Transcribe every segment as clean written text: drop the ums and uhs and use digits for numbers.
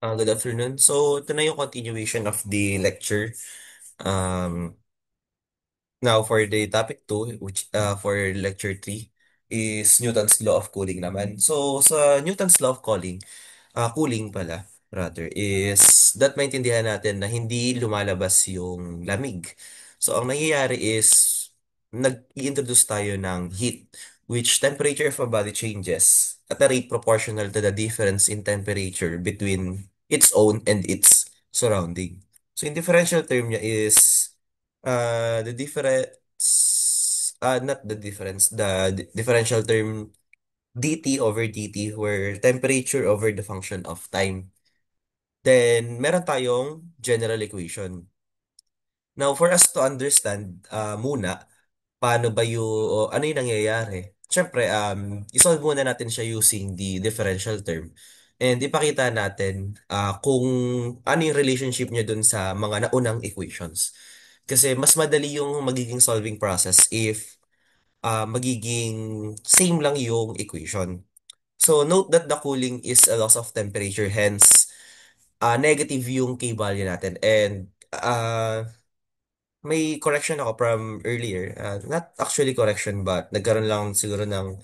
Good afternoon. So, ito na yung continuation of the lecture. Um, Now, for the topic 2, which for lecture 3, is Newton's Law of Cooling naman. So, sa Newton's Law of cooling pala, rather, is that maintindihan natin na hindi lumalabas yung lamig. So, ang nangyayari is, nag-i-introduce tayo ng heat, which temperature of a body changes at a rate proportional to the difference in temperature between its own and its surrounding. So, in differential term niya is, the difference, not the difference, the differential term dt over dt where temperature over the function of time. Then, meron tayong general equation. Now, for us to understand muna, paano ba ano yung nangyayari? Siyempre, isolve muna natin siya using the differential term. And ipakita natin kung ano yung relationship niya dun sa mga naunang equations. Kasi mas madali yung magiging solving process if magiging same lang yung equation. So note that the cooling is a loss of temperature, hence negative yung K value natin. And may correction ako from earlier. Not actually correction, but nagkaroon lang siguro ng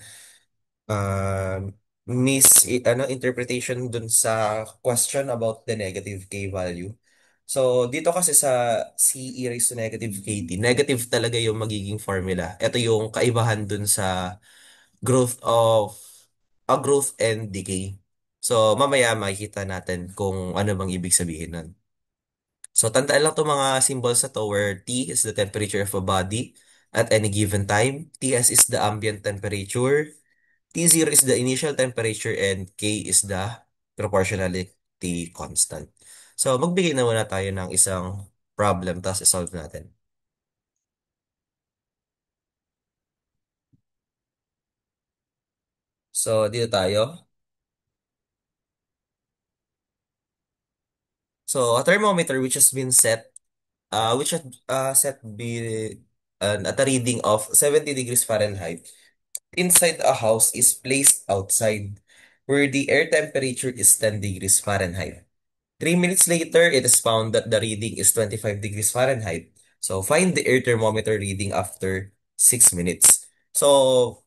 uh, interpretation dun sa question about the negative K value. So, dito kasi sa C e raised to negative KT, negative talaga yung magiging formula. Ito yung kaibahan dun sa growth and decay. So, mamaya makikita natin kung ano bang ibig sabihin nun. So, tandaan lang itong mga symbols na to where T is the temperature of a body at any given time. Ts is the ambient temperature. T0 is the initial temperature and K is the proportionality constant. So, magbigay na muna tayo ng isang problem tapos isolve natin. So, dito tayo. So, a thermometer which has been set, which had set be at a reading of 70 degrees Fahrenheit inside a house is placed outside where the air temperature is 10 degrees Fahrenheit. 3 minutes later, it is found that the reading is 25 degrees Fahrenheit. So, find the air thermometer reading after 6 minutes. So,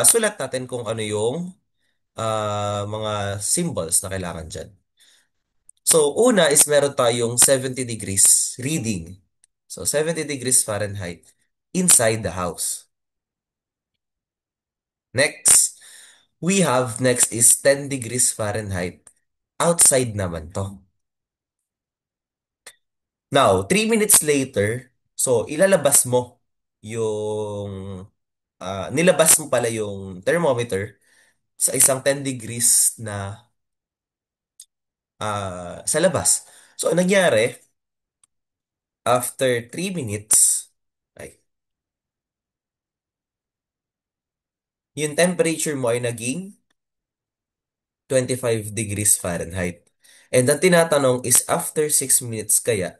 sulat natin kung ano yung mga symbols na kailangan dyan. So, una is meron tayong 70 degrees reading. So, 70 degrees Fahrenheit inside the house. Next is 10 degrees Fahrenheit outside naman to. Now, 3 minutes later, so ilalabas mo yung, nilabas mo pala yung thermometer sa isang 10 degrees na sa labas. So, ang nangyari, after 3 minutes, ay, yung temperature mo ay naging 25 degrees Fahrenheit. And ang tinatanong is after 6 minutes kaya,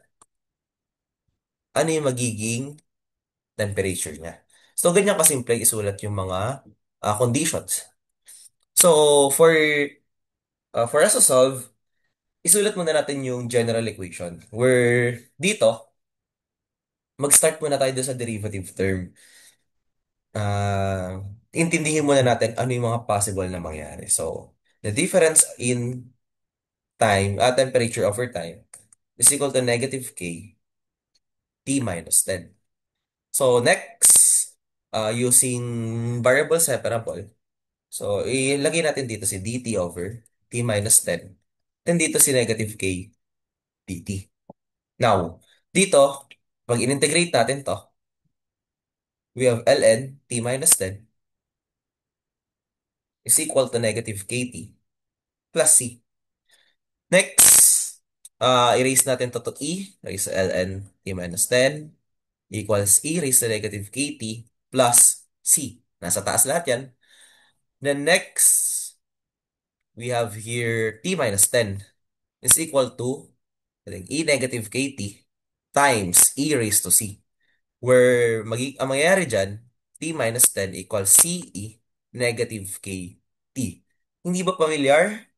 ano yung magiging temperature niya? So, ganyan kasimple isulat yung mga conditions. So, for us to solve, isulat muna natin yung general equation. Where dito, mag-start muna tayo doon sa derivative term. Ah, intindihin muna natin ano yung mga possible na mangyari. So, the difference in temperature over time is equal to negative K T minus 10. So, next, using variable separable. So, ilagay natin dito si dt over T minus 10. Then dito si negative K dt. Now, dito, pag in-integrate natin to, we have ln T minus 10 is equal to negative KT plus C. Next, erase natin to raise to ln T minus 10 equals E raised to negative KT plus C. Nasa taas lahat yan. Then next, we have here T minus 10 is equal to E negative KT times E raised to C. Where ang mangyayari dyan, T minus 10 equals CE negative KT. Hindi ba familiar?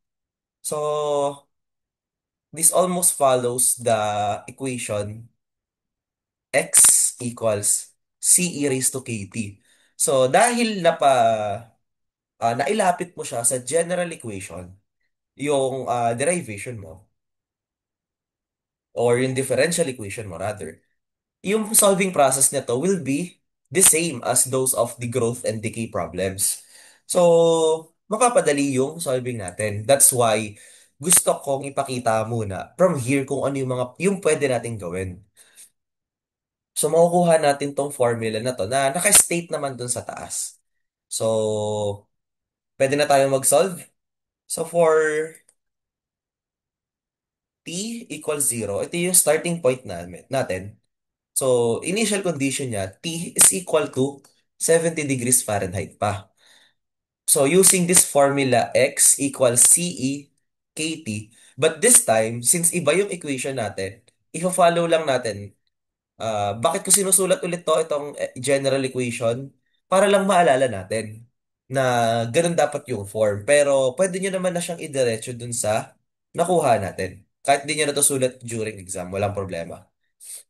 So, this almost follows the equation x equals c e raised to kt. So, dahil nailapit mo siya sa general equation, yung derivation mo, or yung differential equation mo rather, yung solving process nito will be the same as those of the growth and decay problems. So, mapapadali yung solving natin. That's why gusto kong ipakita muna from here kung ano yung pwede natin gawin. So, makukuha natin tong formula na to na naka-state naman dun sa taas. So, pwede na tayong mag-solve. So, for t equals 0, ito yung starting point natin. So, initial condition niya, T is equal to 70 degrees Fahrenheit pa. So, using this formula, X equals CE KT. But this time, since iba yung equation natin, i-follow lang natin. Bakit ko sinusulat ulit itong general equation? Para lang maalala natin na ganun dapat yung form. Pero pwede nyo naman na siyang idiretso dun sa nakuha natin. Kahit di nyo na to sulat during exam, walang problema.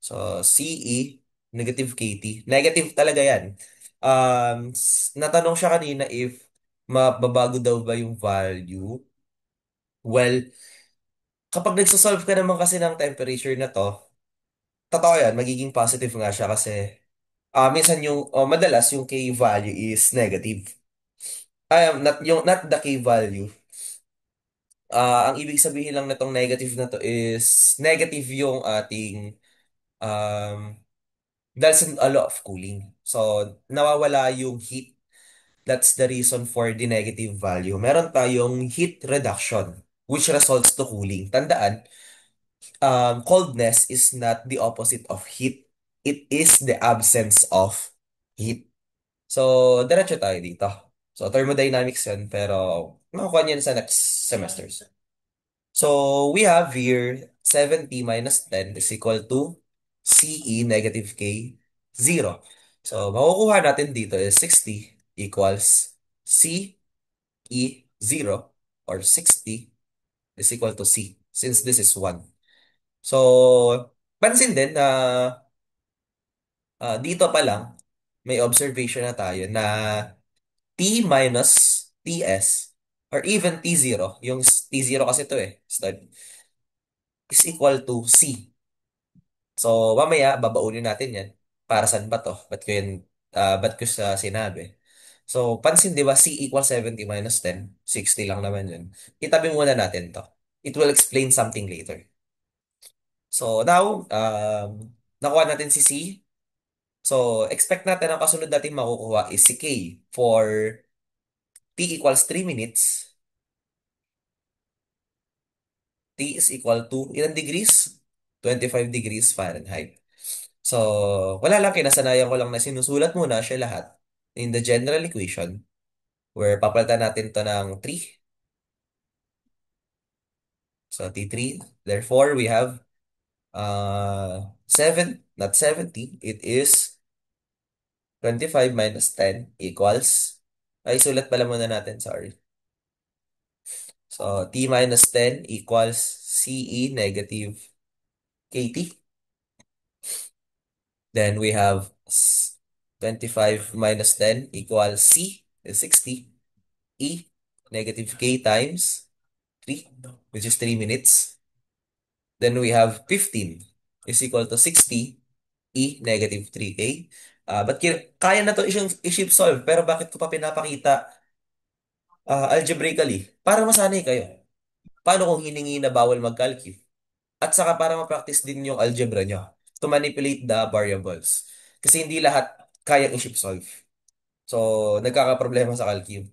So, CE, negative KT. Negative talaga yan. Natanong siya kanina if mababago daw ba yung value. Well, kapag nagsasolve ka naman kasi ng temperature na to, totoo yan, magiging positive nga siya kasi minsan madalas yung K value is negative. Not the K value. Ang ibig sabihin lang na tong negative na to is negative yung ating um, dahil sa a law of cooling. So, nawawala yung heat. That's the reason for the negative value. Meron tayong heat reduction, which results to cooling. Tandaan, coldness is not the opposite of heat. It is the absence of heat. So, diretso tayo dito. So, thermodynamics yan, pero makukuha niyan sa next semesters. So, we have here 70 minus 10 is equal to CE negative K 0. So, makukuha natin dito is 60 equals CE 0 or 60 is equal to C since this is 1. So, pansin din na dito pa lang may observation na tayo na T minus TS or even T0, yung T0 kasi to start, is equal to C. So, mamaya, babaunin natin yan. Para saan ba to? Ba't ko sa sinabi? So, pansin, di ba, C equals 70 minus 10. 60 lang naman yun. Itabi muna natin to. It will explain something later. So, now, nakuha natin si C. So, expect natin ang kasunod natin makukuha is si K for T equals 3 minutes. T is equal to ilang degrees? 25 degrees Fahrenheit. So, wala lang, kinasanayan ko lang na sinusulat muna siya lahat in the general equation where papalitan natin to ng 3. So, T3. Therefore, we have 7, not 70. It is 25 minus 10 equals, ay, sulat pala muna natin, sorry. So, T minus 10 equals CE negative KT. Then we have 25 minus 10 equals C is 60. E negative K times 3, which is 3 minutes. Then we have 15 is equal to 60 E negative 3K. But kaya na to i-shift solve, pero bakit ko pa pinapakita algebraically? Para masanay kayo. Paano kung hiningi na bawal mag-calculate? At saka para ma-practice din yung algebra nyo to manipulate the variables. Kasi hindi lahat kayang i-shift solve. So, nagkakaproblema sa calculus.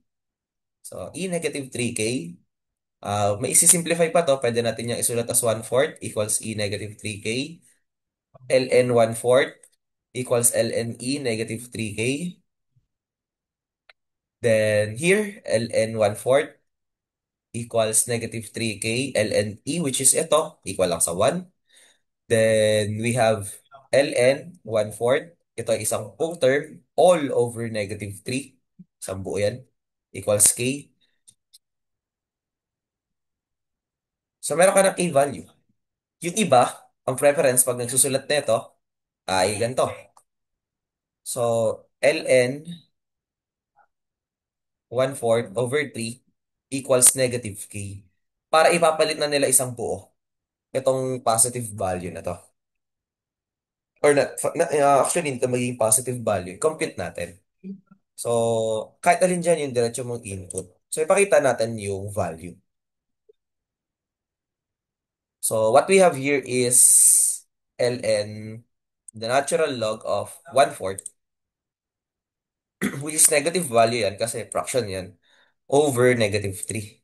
So, E negative 3K. May isi-simplify pa to. Pwede natin yung isulat as 1/4 equals E negative 3K. ln 1/4 equals ln E negative 3K. Then here, ln 1/4 equals negative 3K ln E, which is ito, equal lang sa 1. Then we have ln 1/4. Ito ay isang buong term all over negative 3. Isang buo yan. Equals K. So meron ka ng K value. Yung iba, ang preference pag nagsusulat nito ay ganito. So, ln 1/4 over 3 equals negative k. Para ipapalit na nila isang buo. Itong positive value na to. Or actually, ito magiging positive value. Compute natin. So, kahit alin dyan yung diretso mong input. So, ipakita natin yung value. So, what we have here is ln, the natural log of 1/4, which is negative value yan kasi fraction yan, over negative 3.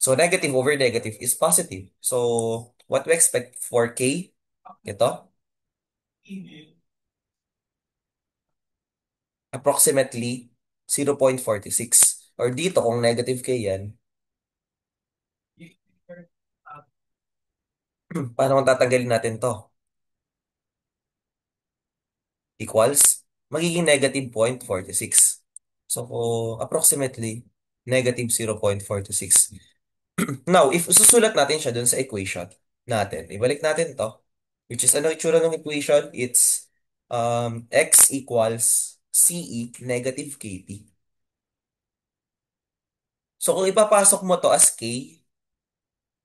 So, negative over negative is positive. So, what we expect for k, ito, approximately 0.46. Or dito, kung negative k yan, paano kung tatanggalin natin to? Equals, magiging negative 0.46. So, approximately, negative 0.46. Now, if susulat natin siya dun sa equation natin, ibalik natin to, which is ano itsura ng equation? It's x equals CE negative KT. So, kung ipapasok mo to as K,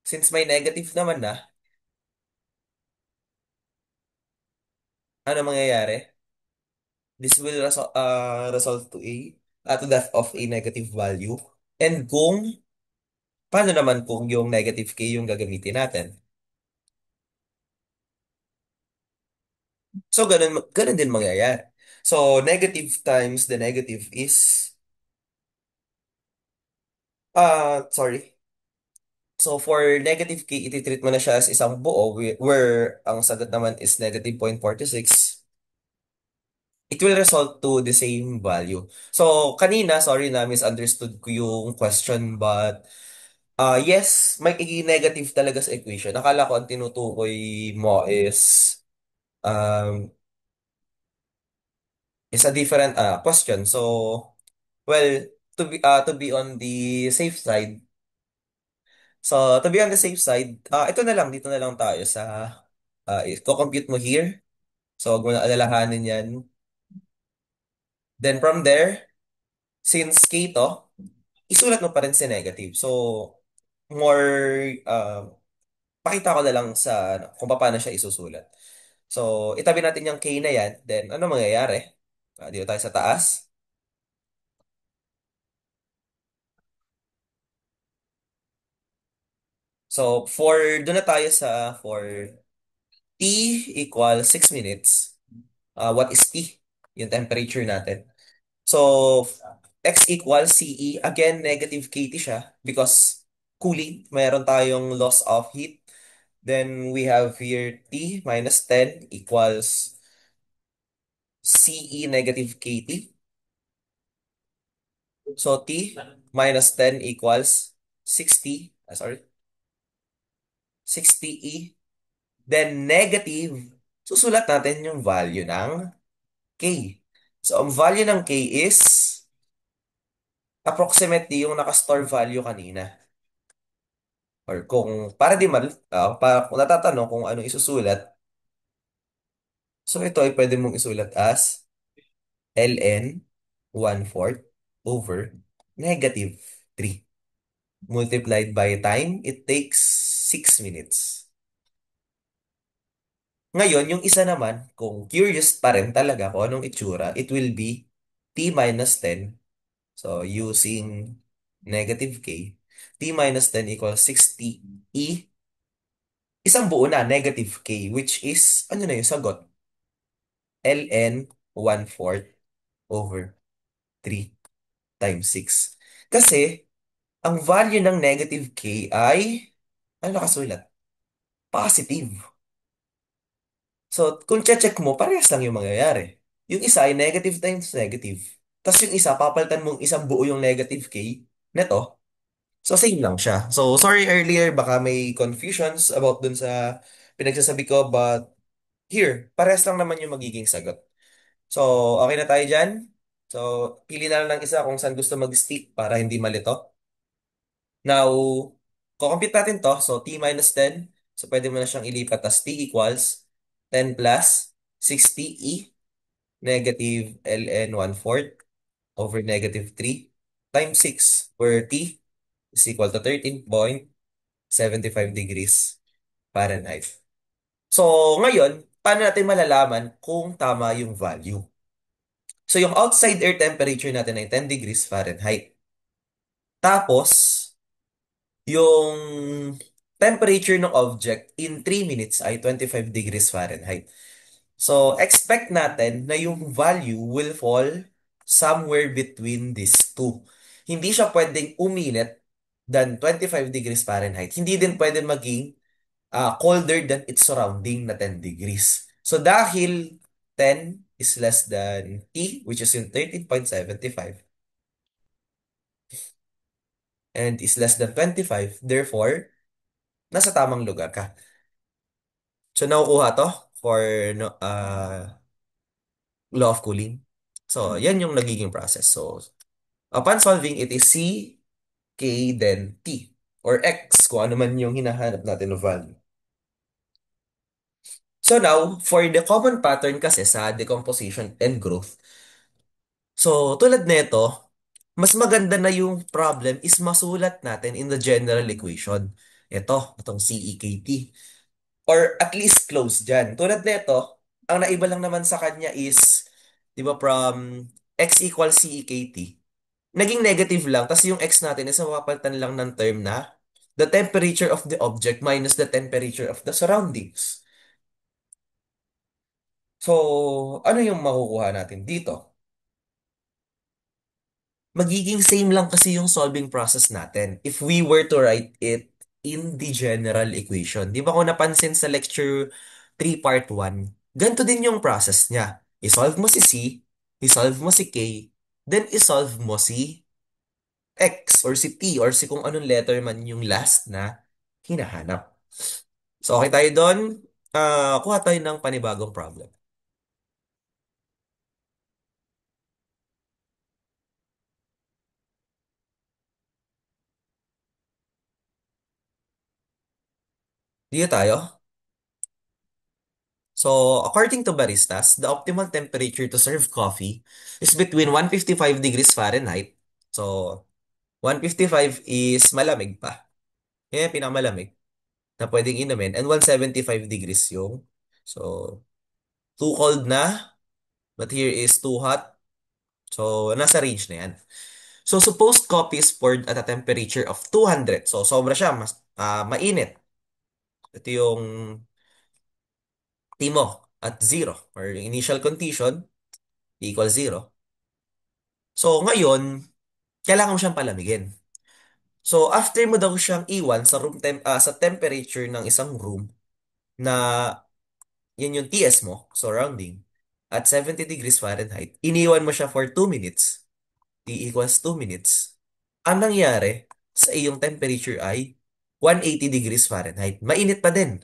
since may negative naman na, ano mangyayari? This will result to to that of a negative value. And paano naman kung yung negative K yung gagamitin natin? So, ganun din mangyayari. So, negative times the negative is, sorry. So, for negative K, ititreat mo na siya as isang buo, where ang sagot naman is negative 0.46. It will result to the same value. So, kanina, sorry na, misunderstood ko yung question, but yes, may negative talaga sa equation. Akala ko ang tinutukoy mo um, is a different question. So, well, to be on the safe side, so to be on the safe side, ito na lang, dito na lang tayo sa i-compute mo here. So, huwag mo na alalahanin yan. Then from there, since K to, isulat mo pa rin si negative. So, more, pakita ko na lang sa kung paano siya isusulat. So, itabi natin yung K na yan. Then, ano mangyayari? Dito tayo sa taas. So, doon na tayo for T equals 6 minutes. What is T? Yung temperature natin. So, X equals CE. Again, negative KT siya because cooling. Mayroon tayong loss of heat. Then, we have here T minus 10 equals CE negative KT. So, T minus 10 equals 60. Sorry. 60E. Then, negative. Susulat natin yung value ng K. So, ang value ng K is approximately yung nakastore value kanina. Or para di para kung natatanong kung ano isusulat, so ito ay pwede mong isulat as ln 1/4 over negative 3. Multiplied by time, it takes 6 minutes. Ngayon, yung isa naman, kung curious pa rin talaga kung anong itsura, it will be t minus 10. So, using negative k, t minus 10 equals 60 e. Isang buo na, negative k, which is, ano na yung sagot? ln 1/4 over 3 times 6. Kasi, ang value ng negative k ay, ano nakasulat? Positive. So, kung check mo, parehas lang yung mangyayari. Yung isa ay negative times negative. Tapos yung isa, papalitan mong isang buo yung negative k neto. So, same lang siya. So, sorry earlier, baka may confusions about dun sa pinagsasabi ko, but here, parehas lang naman yung magiging sagot. So, okay na tayo dyan. So, pili na lang ng isa kung saan gusto mag-stick para hindi malito. Now, Kukompute natin to. So, t minus 10. So, pwede mo na siyang ilipat as t equals 10 plus 60e negative ln 1/4 over negative 3 times 6 where t is equal to 13.75 degrees Fahrenheit. So, ngayon, paano natin malalaman kung tama yung value? So, yung outside air temperature natin ay 10 degrees Fahrenheit. Tapos, yung temperature ng object in 3 minutes ay 25 degrees Fahrenheit. So, expect natin na yung value will fall somewhere between these two. Hindi siya pwedeng uminit than 25 degrees Fahrenheit. Hindi din pwede maging colder than its surrounding na 10 degrees. So, dahil 10 is less than T, which is yung 13.75, and is less than 25, therefore, nasa tamang lugar ka. So, nakukuha to for no, law of cooling. So, yan yung nagiging process. So, upon solving, it is C, K, then T, or X, kung ano man yung hinahanap natin na value. So now, for the common pattern kasi sa decomposition and growth, so tulad nito, mas maganda na yung problem is masulat natin in the general equation. Itong CEKT. Or at least close dyan. Tulad nito, ang naiba lang naman sa kanya is, di ba, from x equals CEKT, naging negative lang, tapos yung x natin is mapapalitan lang ng term na the temperature of the object minus the temperature of the surroundings. So, ano yung makukuha natin dito? Magiging same lang kasi yung solving process natin if we were to write it in the general equation. Di ba kung napansin sa lecture 3 part 1, ganito din yung process niya. I-solve mo si C, i-solve mo si K, then i-solve mo si X or si T or si kung anong letter man yung last na hinahanap. So, okay tayo doon. Kuha tayo ng panibagong problem. Dito tayo. So, according to baristas, the optimal temperature to serve coffee is between 155 degrees Fahrenheit. So, 155 is malamig pa. Yan yung pinakamalamig na pwedeng inumin. And 175 degrees yung. So, too cold na, but here is too hot. So, nasa range na yan. So, suppose coffee is poured at a temperature of 200. So, sobra siya. Mainit. Ito yung timo at zero or initial condition equals zero. So, ngayon, kailangan mo siyang palamigin. So, after mo daw siyang iwan sa sa temperature ng isang room na yan yung TS mo, surrounding, at 70 degrees Fahrenheit, iniwan mo siya for 2 minutes, T equals 2 minutes, ang nangyari sa iyong temperature ay 180 degrees Fahrenheit. Mainit pa din.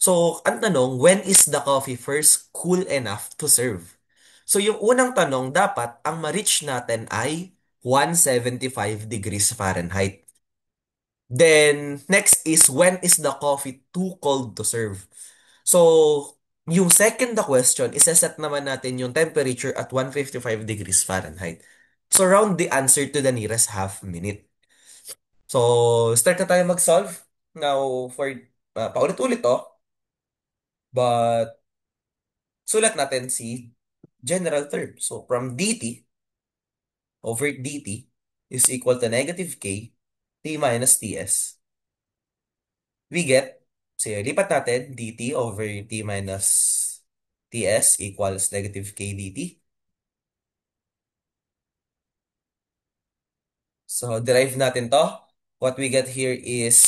So, ang tanong, when is the coffee first cool enough to serve? So, yung unang tanong, dapat ang ma-reach natin ay 175 degrees Fahrenheit. Then, next is when is the coffee too cold to serve? So, yung second na question, isa-set naman natin yung temperature at 155 degrees Fahrenheit. So, round the answer to the nearest half minute. So, start na tayo mag-solve. Now, for paulit-ulit to, but sulat natin si general term. So, from dt over dt is equal to negative k t minus ts. We get, so lipat natin dt over t minus ts equals negative k dt. So, derive natin to. What we get here is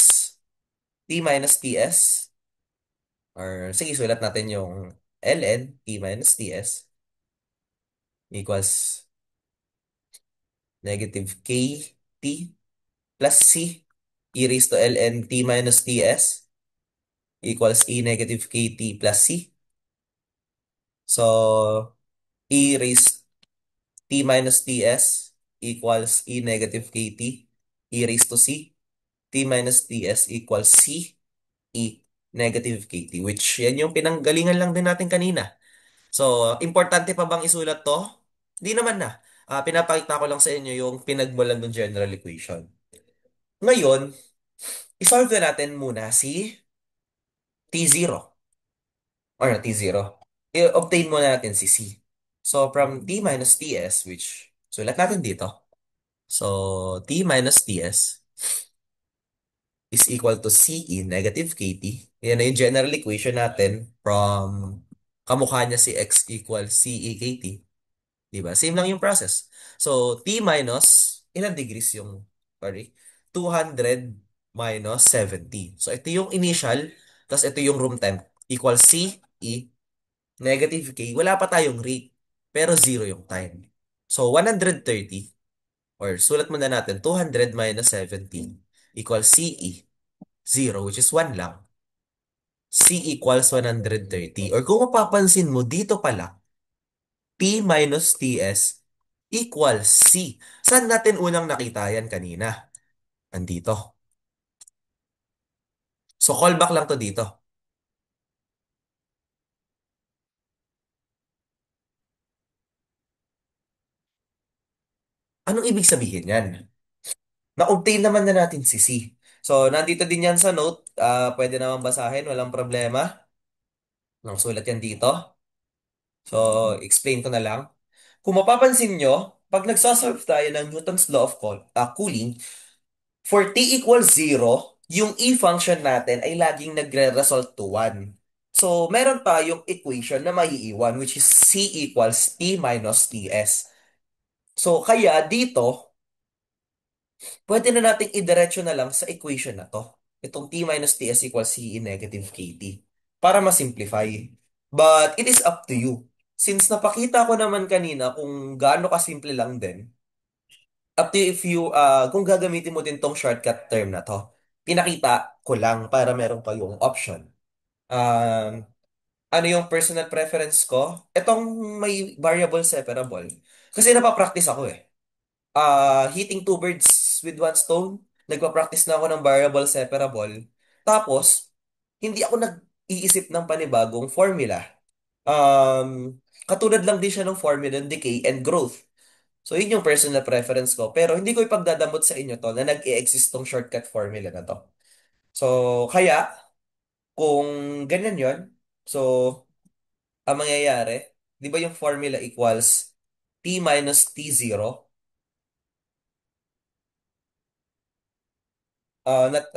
t minus ts, or sige, sulat natin yung ln t minus ts equals negative kt plus c e raised to ln t minus ts equals e negative kt plus c. So, e raised t minus ts equals e negative kt e raised to c. T minus Ts equals C E negative KT, which yan yung pinanggalingan lang din natin kanina. So, importante pa bang isulat to? Hindi naman na. Pinapakita ko lang sa inyo yung pinagmulan ng general equation. Ngayon, isolve na natin muna si T0 or na T0. I-obtain muna natin si C. So, from T minus Ts, which sulat natin dito. So, T minus Ts is equal to CE negative KT. Yan na yung general equation natin from kamukha niya si X equals CE KT. Diba? Same lang yung process. So, T minus, ilang degrees yung, sorry, 200 minus 70. So, ito yung initial, tapos ito yung room temp. Equals CE negative K. Wala pa tayong rate, pero zero yung time. So, 130, or sulat muna natin, 200 minus 70 equals CE. 0, which is 1 lang. C equals 130. Or kung mapapansin mo, dito pala, P minus TS equals C. Saan natin unang nakita yan kanina? Andito. So, callback lang to dito. Anong ibig sabihin yan? Na-obtain naman na natin si C. So, nandito din yan sa note. Pwede naman basahin, walang problema. Nang sulat yan dito. So, explain ko na lang. Kung mapapansin nyo, pag nagsasolve tayo ng Newton's law of cooling, for t equals 0, yung e function natin ay laging nagre-result to 1. So, meron tayong equation na maiiwan, which is c equals t minus ts. So, kaya dito, pwede na nating idiretso na lang sa equation na to. Itong t minus ts equals c in negative kt. Para ma-simplify. But it is up to you. Since napakita ko naman kanina kung gaano kasimple lang din, up to you if you, kung gagamitin mo din tong shortcut term na to. Pinakita ko lang para meron kayong option. Um, ano yung personal preference ko? Itong may variable separable. Kasi napapractice ako eh. Hitting two birds with one stone. Nagpa-practice na ako ng variable separable. Tapos, hindi ako nag-iisip ng panibagong formula. Katulad lang din siya ng formula ng decay and growth. So, yun yung personal preference ko. Pero hindi ko ipagdadamot sa inyo to na nag-i-exist tong shortcut formula na to. So, kaya, kung ganyan yon, so, ang mangyayari, di ba yung formula equals t minus t0,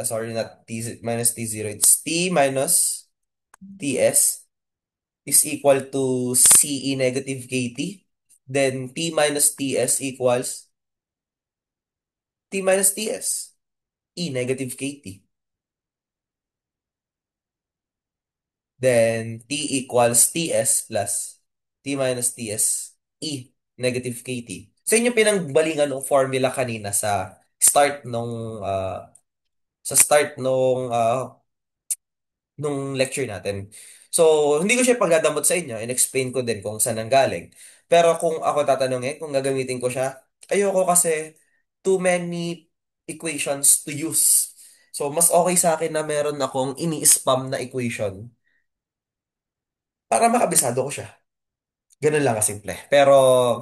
sorry, not t minus t0, it's t minus ts is equal to ce negative kt, then t minus ts equals t minus ts, e negative kt. Then t equals ts plus t minus ts e negative kt. Sa inyo pinangbalingan ng formula kanina sa start nung lecture natin. So, hindi ko siya pagdadamot sa inyo. In-explain ko din kung saan ang galing. Pero kung ako tatanungin, kung gagamitin ko siya, ayoko kasi too many equations to use. So, mas okay sa akin na meron akong ini-spam na equation para makabisado ko siya. Ganun lang kasimple. Pero,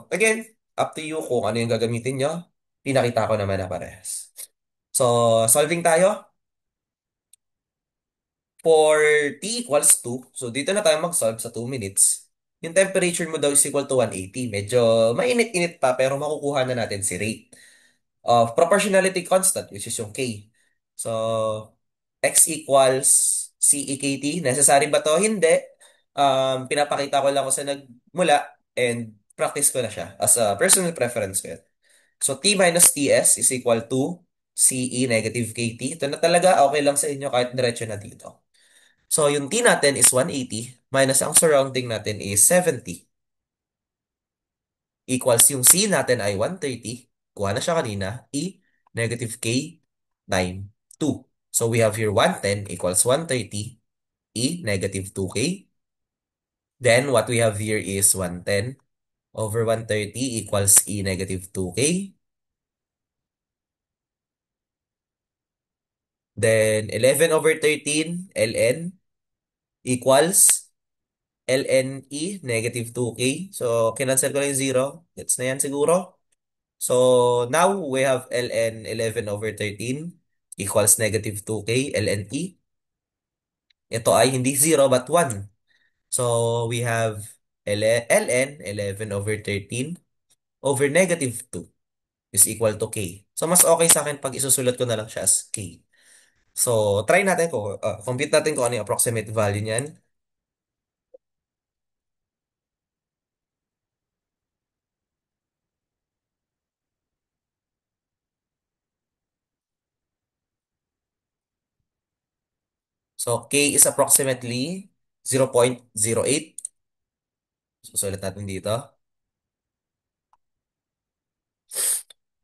again, up to you kung ano yung gagamitin nyo. Pinakita ko naman na parehas. So, solving tayo. For t equals 2, so dito na tayo mag-solve sa 2 minutes. Yung temperature mo daw is equal to 180. Medyo mainit-init pa pero makukuha na natin si rate of proportionality constant, which is yung K. So, X equals CEKT. Necessary ba to? Hindi. Pinapakita ko lang kung saan nagmula and practice ko na siya as a personal preference ko. Yan. So, T minus TS is equal to CE negative KT. Ito na talaga, okay lang sa inyo kahit diretso na dito. So, yung T natin is 180 minus ang surrounding natin is 70 equals yung C natin ay 130. Kuha na siya kanina. E negative K time 2. So, we have here 110 equals 130. E negative 2K. Then, what we have here is 110 over 130 equals E negative 2K. Then 11 over 13 ln equals ln e negative 2k. So, kinancel ko na yung zero. Gets na yan siguro. So, now we have ln 11 over 13 equals negative 2k ln e. Ito ay hindi zero but 1. So, we have ln 11 over 13 over negative 2 is equal to k. So, mas okay sa akin pag isusulat ko na lang siya as k. So, try natin ko, compute natin kung ano yung approximate value niyan. So, k is approximately 0.08. Susulat natin dito.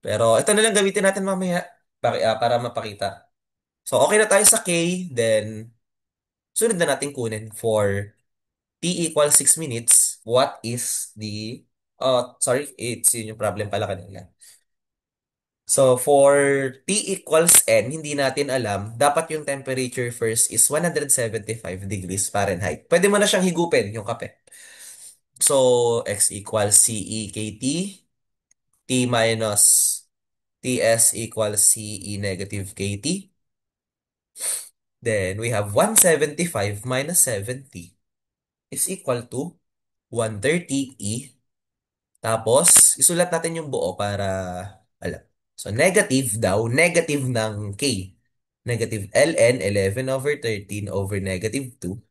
Pero ito na lang gamitin natin mamaya para mapakita. So, okay na tayo sa k. Then, sunod na natin kunin for t equals 6 minutes. What is the... Oh, sorry. It's yun yung problem pala kanina. So, for T equals N, hindi natin alam, dapat yung temperature first is 175 degrees Fahrenheit. Pwede mo na siyang higupin, yung kape. So, X equals CE KT, T minus TS equals CE negative KT. Then, we have 175 minus 70 is equal to 130 E. Tapos, isulat natin yung buo para alam. So, negative daw, negative ng K. Negative ln 11 over 13 over negative 2.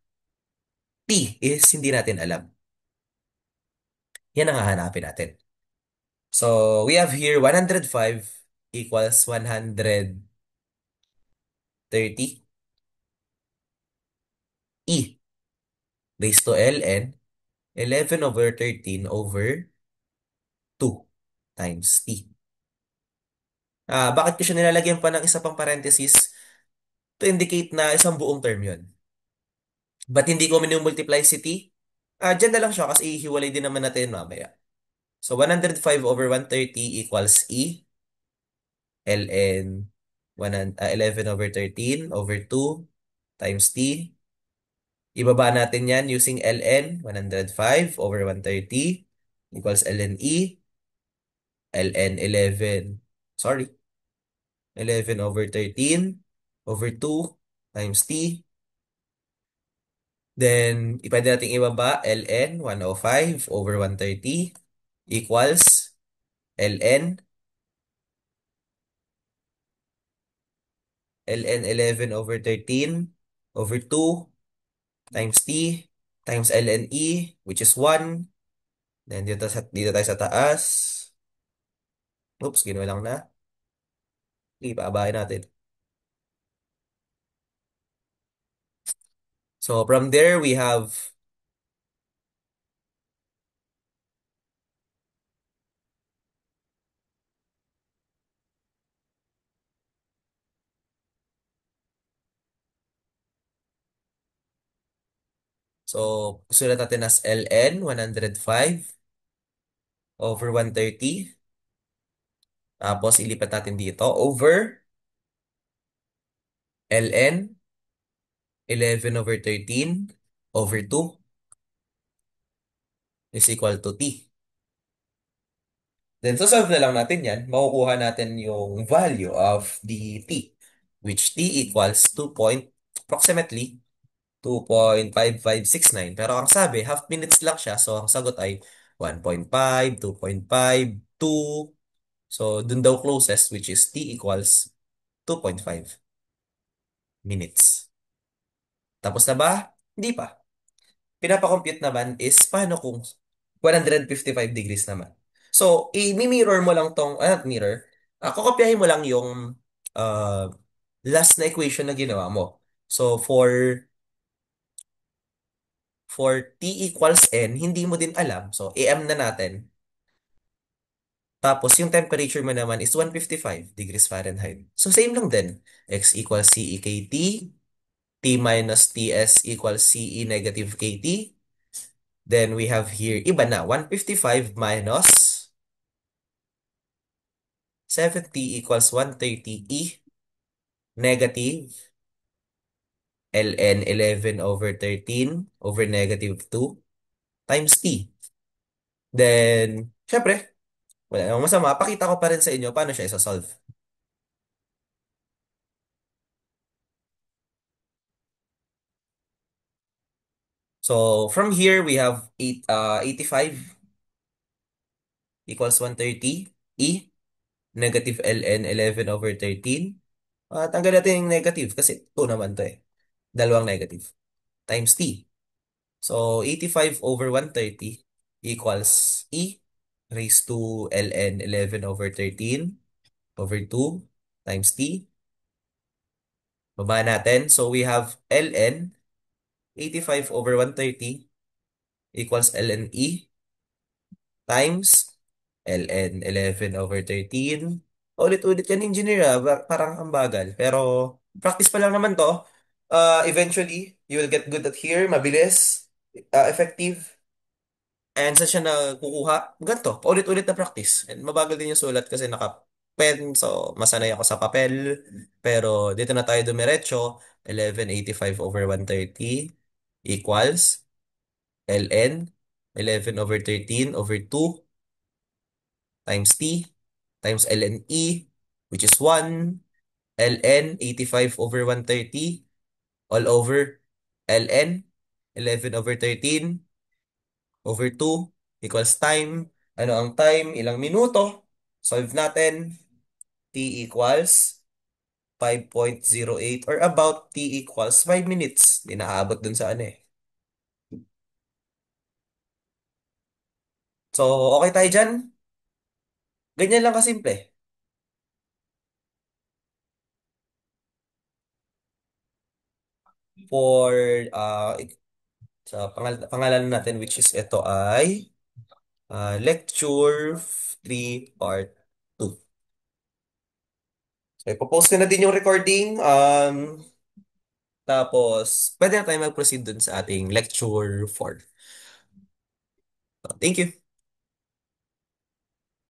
T is hindi natin alam. Yan ang hahanapin natin. So, we have here 105 equals 130 E raised to ln 11 over 13 over 2 times T. Bakit ko siya nilalagyan pa ng isa pang parenthesis? To indicate na isang buong term yun. Ba't hindi ko minumultiply si T? Dyan na lang siya kasi ihiwalay din naman natin mamaya. So, 105 over 130 equals E. ln 11 over 13 over 2 times T. Ibaba natin yan using ln 105 over 130 equals ln E. ln 11, sorry, 11 over 13 over 2 times T. Then, pwede natin ibaba ln 105 over 130 equals ln 11 over 13 over 2 times t times ln e which is 1. Then dito tayo sa taas. Oops, ginawa lang na. Okay, paabahin natin. So from there we have so sulat natin as ln 105 over 130. Tapos ilipat natin dito over ln 11 over 13 over 2 is equal to t. Then, solve na lang natin yan. Makukuha natin yung value of the t, which t equals approximately 2.5569. Pero ang sabi, half minutes lang siya. So, ang sagot ay 1.5, 2.5, 2. So, dun daw closest, which is t equals 2.5 minutes. Tapos na ba? Hindi pa. Pinapakompute naman is paano kung 155 degrees naman. So, i-mirror mo lang tong, mirror, kokopyahin mo lang yung uh, last na equation na ginawa mo. So, for T equals N, hindi mo din alam. So, AM na natin. Tapos, yung temperature mo naman is 155 degrees Fahrenheit. So, same lang din. X equals CE KT, T minus TS equals CE negative KT. Then we have here, iba na, 155 minus 70 equals 130 E negative ln 11/13 over -2 times t. Then, syempre, wala namang masama. Pakita ko pa rin sa inyo paano siya isa-solve. So, from here, we have 85 equals 130. Negative ln 11/13. Tanggal natin yung negative kasi 2 naman to eh. Dalawang negative. Times t. So, 85 over 130 equals raised to ln 11/13 over 2 times t. Baba natin. So, we have ln 85 over 130 equals ln times ln 11/13. Ulit-ulit yan, engineer, ah. Parang ang bagal. Pero, practice pa lang naman to. Eventually, you will get good at here. Mabilis, effective. And saan siya nakukuha? Ganito, paulit-ulit na practice. And mabagal din yung sulat kasi naka-pen. So, masanay ako sa papel. Pero, dito na tayo dumiretso. 1185/130 equals ln 11/13 over 2 times t times ln which is 1 ln 85/130 all over ln 11/13 over 2 equals time. Ano ang time? Ilang minuto? Solve natin. T equals 5.08 or about t equals 5 minutes. Di nakaabot dun sa ano eh. So, okay tayo dyan? Ganyan lang kasimple. For sa pangalan natin which is ito ay Lecture 3 Part 2. So, ipopost ko na din yung recording. Tapos, pwede na tayo mag-proceed dun sa ating Lecture 4. So, thank you.